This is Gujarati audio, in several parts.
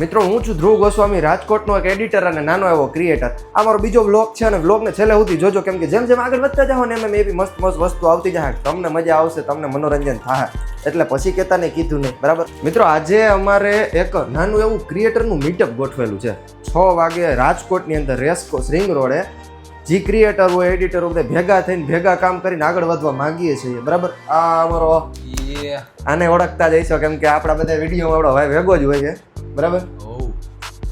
મિત્રો હું છું ધ્રુવ ગોસ્વામી, રાજકોટનો એક એડિટર અને નાનો એવો ક્રિએટર. આ મારો બીજો વ્લોગ છે અને વ્લોગને છેલ્લે સુધી જોજો, કેમ કે જેમ જેમ આગળ વધતા જાઓ ને એમ એવી મસ્ત મસ્ત વસ્તુ આવતી જાય, તમને મજા આવશે, તમને મનોરંજન થાય, એટલે પછી કહેતા નહીં કીધું નહીં, બરાબર. મિત્રો આજે અમારે એક નાનું એવું ક્રિએટરનું મીટઅપ ગોઠવેલું છે 6 વાગે રાજકોટની અંદર રેસકોર્સ રિંગ રોડે. જે ક્રિએટર હોય, એડિટર હોય, ભેગા થઈને ભેગા કામ કરીને આગળ વધવા માંગીએ છીએ, બરાબર. આ અમારો આને ઓળખતા જઈશો, કેમ કે આપણા બધા વિડીયોમાં આપણો ભાઈ ભેગો જ હોય છે, બરાબર.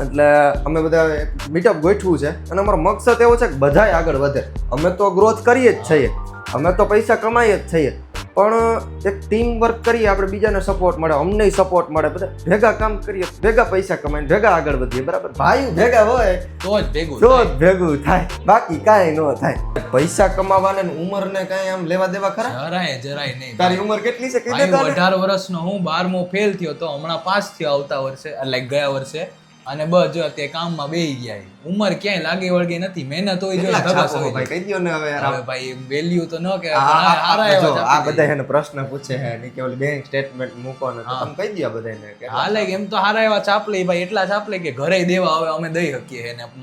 એટલે અમે બધા મીટઅપ ગોઠવું છે અને અમારો મકસદ એવો છે કે બધાય આગળ વધે. અમે તો ગ્રોથ કરીએ જ છીએ, અમે તો પૈસા કમાઈએ જ છીએ, પણ એક ટીમ વર્ક કરીએ, આપણે બીજાને સપોર્ટ મળે, અમને સપોર્ટ મળે, બધા ભેગા કામ કરીએ, ભેગા પૈસા કમાઈને ભેગા આગળ વધીએ, બરાબર. ભાઈ ભેગા હોય તો જ ભેગું થાય, બાકી કાંઈ ન થાય. પૈસા કમાવાને ઉંમરને કાંઈ આમ લેવા દેવા ખરા? જરાય નહીં. તારી ઉંમર કેટલી છે? 18 વર્ષનો હું, 12મો ફેલ થયો તો હમણાં પાસ થયો આવતા વર્ષે, એટલે ગયા વર્ષે. અને બસ જો તે કામમાં બેહી ગયા. ઉંમર ક્યાંય લાગી વળગી નથી, મહેનત હોય જોઈએ, ધગસ હોય ભાઈ. કહી દયો ને હવે યાર, ભાઈ વેલ્યુ તો ન કે આ બધા એને પ્રશ્ન પૂછે છે ને કે ઓલી બેંક સ્ટેટમેન્ટ મૂકો ને, તમે કહી દયો બધાને કે હાલે એમ તો હારા એવા ચાપલે ભાઈ, એટલા ચાપલે કે ઘરે દેવા હવે અમે દઈ શકીએ ને.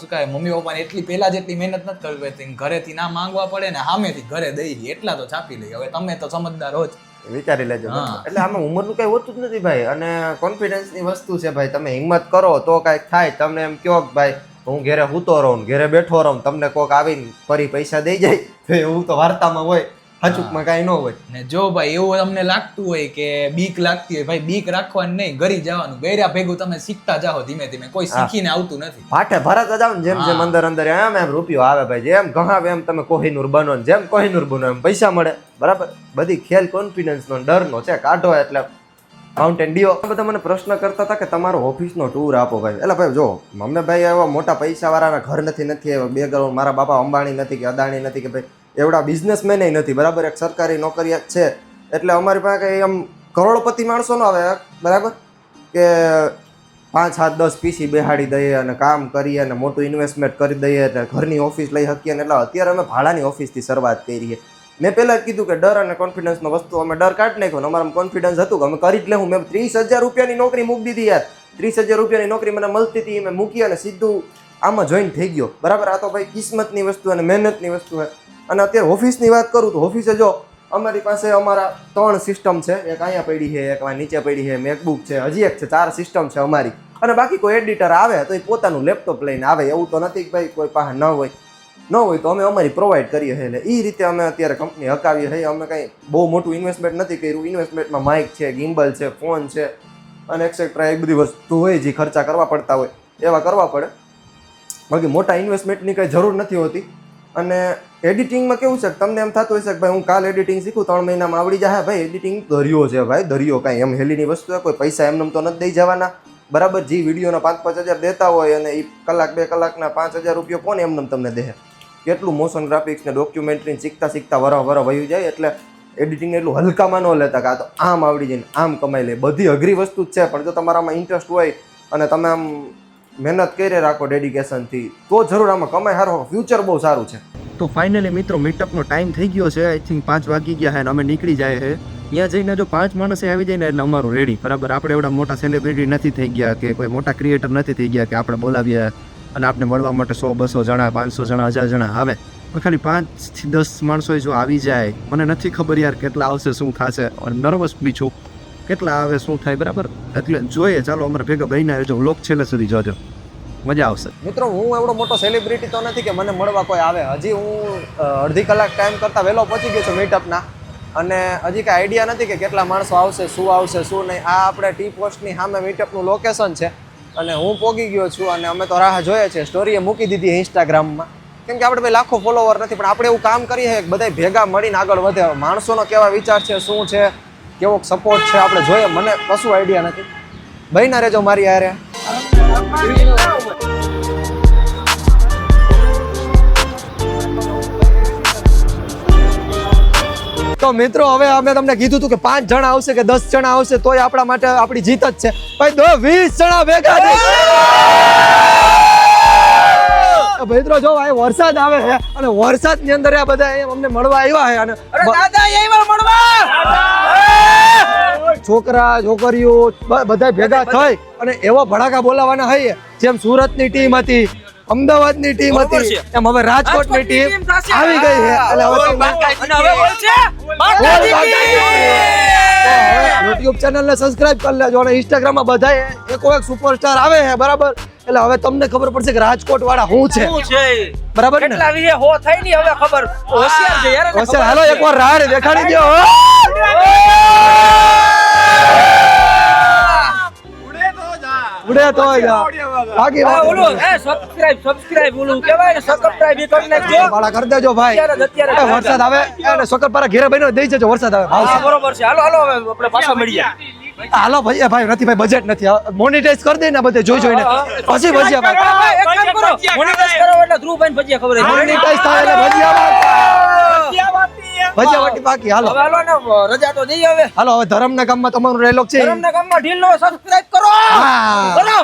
શું કહે, મમ્મી પપ્પાને એટલી પહેલા જેટલી મહેનત નથી કરવી પડતી, ઘરેથી ના માંગવા પડે ને સામેથી ઘરે દઈ, એટલા તો ચાપી લઈ. હવે તમે તો સમજદાર હો જ, વિચારી લેજો. એટલે આમાં ઉંમરનું કઈ હોતું જ નથી ભાઈ, અને કોન્ફિડન્સની વસ્તુ છે ભાઈ. તમે હિંમત કરો તો કાંઈક થાય. તમને એમ કહો કે ભાઈ હું ઘેરે સૂતો રહું, ઘેરે બેઠો રહું, તમને કોઈક આવીને ફરી પૈસા દઈ જાય, તો એવું તો વાર્તામાં હોય, હચુકમાં કાંઈ ન હોય. ને જો ભાઈ એવું તમને લાગતું હોય કે બીક લાગતી હોય, ભાઈ બીક રાખવાની નહીં, ઘરી જવાનું, ગયરા ભેગું તમે શીખતા જાઓ ધીમે ધીમે. કોઈ શીખીને આવતું નથી, પાઠે ભરત જાવ ને, જેમ જેમ અંદર અંદર એમ રૂપિયો આવે ભાઈ, જેમ ગહાવે એમ તમે કોહિનૂર બનો ને, જેમ કોહિનૂર બનો એમ પૈસા મળે, બરાબર. બધી ખેલ કોન્ફિડન્સનો ડરનો છે, કાઢો એટલે માઉન્ટેન ડીઓ. બધા મને પ્રશ્ન કરતા હતા કે તમારો ઓફિસનો ટૂર આપો ભાઈ. એટલે ભાઈ જો અમને ભાઈ એવા મોટા પૈસા વાળાના ઘર નથી બેકગ્રાઉન્ડ, મારા બાપા અંબાણી નથી કે અદાણી નથી કે ભાઈ એવડા બિઝનેસમેન નથી, બરાબર. એક સરકારી નોકરિયાત છે, એટલે અમારી પાસે કંઈ આમ કરોડપતિ માણસો ન આવે, બરાબર, કે 5, 7, 10 પીસી બેહાડી દઈએ અને કામ કરીએ અને મોટું ઇન્વેસ્ટમેન્ટ કરી દઈએ એટલે ઘરની ઓફિસ લઈ શકીએ ને. એટલે અત્યારે અમે ભાડાની ઓફિસથી શરૂઆત કરી છે. મેં પહેલાં જ કીધું કે ડર અને કોન્ફિડન્સનો વસ્તુ અમે ડર કાઢી નાખ્યો ને અમારામાં કોન્ફિડન્સ હતું કે અમે કરી જ લેવું. મેં 30,000 રૂપિયાની નોકરી મૂકી દીધી યાર. 30,000 રૂપિયાની નોકરી મને મળતી હતી, મેં મૂકી અને સીધું આમાં જોઈન થઈ ગયો, બરાબર. આ તો ભાઈ કિસ્મતની વસ્તુ અને મહેનતની વસ્તુ છે. અને અત્યારે ઓફિસની વાત કરું તો ઓફિસે જો અમારી પાસે અમારા 3 સિસ્ટમ છે. એક અહીંયા પડી છે, એક નીચે પડી છે, મેકબુક છે, હજી એક છે, 4 સિસ્ટમ છે અમારી. અને બાકી કોઈ એડિટર આવે તો એ પોતાનું લેપટોપ લઈને આવે, એવું તો નથી કે ભાઈ કોઈ પાસે ન હોય તો અમે અમારી પ્રોવાઈડ કરીએ છીએ. એટલે એ રીતે અમે અત્યારે કંપની હકાવીએ છીએ. અમે કંઈ બહુ મોટું ઇન્વેસ્ટમેન્ટ નથી કર્યું. ઇન્વેસ્ટમેન્ટમાં માઇક છે, ગિમ્બલ છે, ફોન છે અને એક્સેટ્રા એ બધી વસ્તુ હોય જે ખર્ચા કરવા પડતા હોય એવા કરવા પડે. બાકી મોટા ઇન્વેસ્ટમેન્ટની કંઈ જરૂર નથી હોતી. અને એડિટિંગમાં કેવું છે કે તમને એમ થતું હોય છે કે ભાઈ હું કાલ એડિટિંગ શીખું 3 મહિનામાં આવડી જાય. ભાઈ એડિટિંગ દરિયો છે ભાઈ, દરિયો. કાંઈ એમ હેલીની વસ્તુ છે, કોઈ પૈસા એમને તો નથી દઈ જવાના, બરાબર. જે વિડીયોના 5-5 હજાર દેતા હોય અને એ કલાક 2 કલાકના 5,000 રૂપિયા કોને એમને તમને દે? કેટલું મોશન ગ્રાફિક્સ ને ડોક્યુમેન્ટરી શીખતા વરહ વયું જાય. એટલે એડિટિંગ એટલું હલકામાં ન લેતા કે આ તો આમ આવડી જાય ને આમ કમાઈ લે. બધી અઘરી વસ્તુ જ છે, પણ જો તમારામાં ઇન્ટરેસ્ટ હોય અને તમે આમ મહેનત કરી રાખો ડેડિકેશનથી, તો જરૂર આમાં કમાઈ સારો, ફ્યુચર બહુ સારું છે. તો ફાઇનલી મિત્રો મીટઅપનો ટાઈમ થઈ ગયો છે. આઈ થિંક 5 વાગી ગયા છે અને અમે નીકળી જાય છે. ત્યાં જઈને જો 5 માણસે આવી જાય ને એટલે અમારું રેડી, બરાબર. આપણે એવડા મોટા સેલિબ્રિટી નથી થઈ ગયા કે કોઈ મોટા ક્રિએટર નથી થઈ ગયા કે આપણે બોલાવીએ અને આપણે મળવા માટે 100-200 જણા, 500 જણા, 1000 જણા આવે. પણ ખાલી 5 થી 10 માણસો જો આવી જાય, મને નથી ખબર યાર કેટલા આવશે, શું થશે. અને નર્વસ બી છું કેટલા આવે, શું થાય, બરાબર. એટલે જોઈએ, ચાલો અમારે ભેગા બહીને આવજો. વ્લોગ છેલ્લે સુધી જોજો, મજા આવશે. મિત્રો હું એવડો મોટો સેલિબ્રિટી તો નથી કે મને મળવા કોઈ આવે. હજી હું અડધી કલાક ટાઈમ કરતાં વહેલો પહોંચી ગયો છું મીટઅપના. અને હજી કાંઈ આઈડિયા નથી કે કેટલા માણસો આવશે, શું નહીં. આ આપણે ટી પોસ્ટની સામે મીટઅપનું લોકેશન છે અને હું પહોંચી ગયો છું. અને અમે તો રાહ જોઈએ છે, સ્ટોરીએ મૂકી દીધી ઇન્સ્ટાગ્રામમાં, કેમ કે આપણે ભાઈ લાખો ફોલોવર નથી, પણ આપણે એવું કામ કરીએ કે બધા ભેગા મળીને આગળ વધે. માણસોનો કેવા વિચાર છે, શું છે, કેવો સપોર્ટ છે, આપણે જોઈએ. મને કશું આઈડિયા નથી. બહીના રહેજો મારી હારે. તો મિત્રો હવે અમે તમને કીધું હતું કે 5 જણા આવશે કે 10 જણા આવશે તોય આપણા માટે આપણી જીત જ છે ભાઈ. 20 જણા ભેગા મિત્રો જો ભાઈ વરસાદ આવે છે અને વરસાદની અંદર આ બધા અમને મળવા આવ્યા છે. અને દાદા મળવા છોકરા છોકરીઓ બધા ભેગા થઈ અને એવા ભડાકા બોલાવાના હોય જેમ સુરતની ટીમ હતી, અમદાવાદની ટીમ બરોબર હતી, છે. એમ હવે રાજકોટની ટીમ થશે. આવી ગઈ છે. એટલે હવે તમે અને હવે બોલશે બાકાજી યુટ્યુબ ચેનલ ને સબસ્ક્રાઇબ કરી લેજો અને ઇન્સ્ટાગ્રામ માં બધાય એકો એક સુપરસ્ટાર આવે છે બરાબર, એટલે હવે તમને ખબર પડશે કે રાજકોટ વાળા શું છે શું છે બરાબર ને? કેટલા વીએ હો થઈ ની હવે ખબર હોશિયાર છે યાર એને હોશિયાર, ખબર હાલો છે. એકવાર રાડ દેખાડી દો. ઉડે તો જા. બાકી હા, વાત ઓલું સબસ્ક્રાઇબ ઓલું કહેવાય ને સબસ્ક્રાઇબ ઈ કરી નાખજો વાળા કરી દેજો ભાઈ. અત્યારે એ વરસાદ આવે એને સકરપારા ઘેરે બન્યો દઈ જજો, વરસાદ આવે હા, આવશે. બરોબર છે હાલો હાલો હવે આપણે પાછા મળીએ હાલો ભાઈ, ભાઈ નથી ભાઈ, બજેટ નથી, મોનેટાઈઝ કરી દે ને બધે જોઈ જોઈને પછી ભજીયા ભાઈ. એક કામ કરો મોનેટાઈઝ કરો એટલે ધ્રુવભાઈ ભજીયા ખબર મોનેટાઈઝ થાય એટલે ભજીયા ભજીયા વાટી બાકી. હાલો હવે હાલો ને રજા તો જઈએ હવે હાલો હવે ધરમના ગામમાં તમારો ડાયલોગ છે. ધરમના ગામમાં ઢીલ નો સબસ્ક્રાઇબ કરો હા. કરો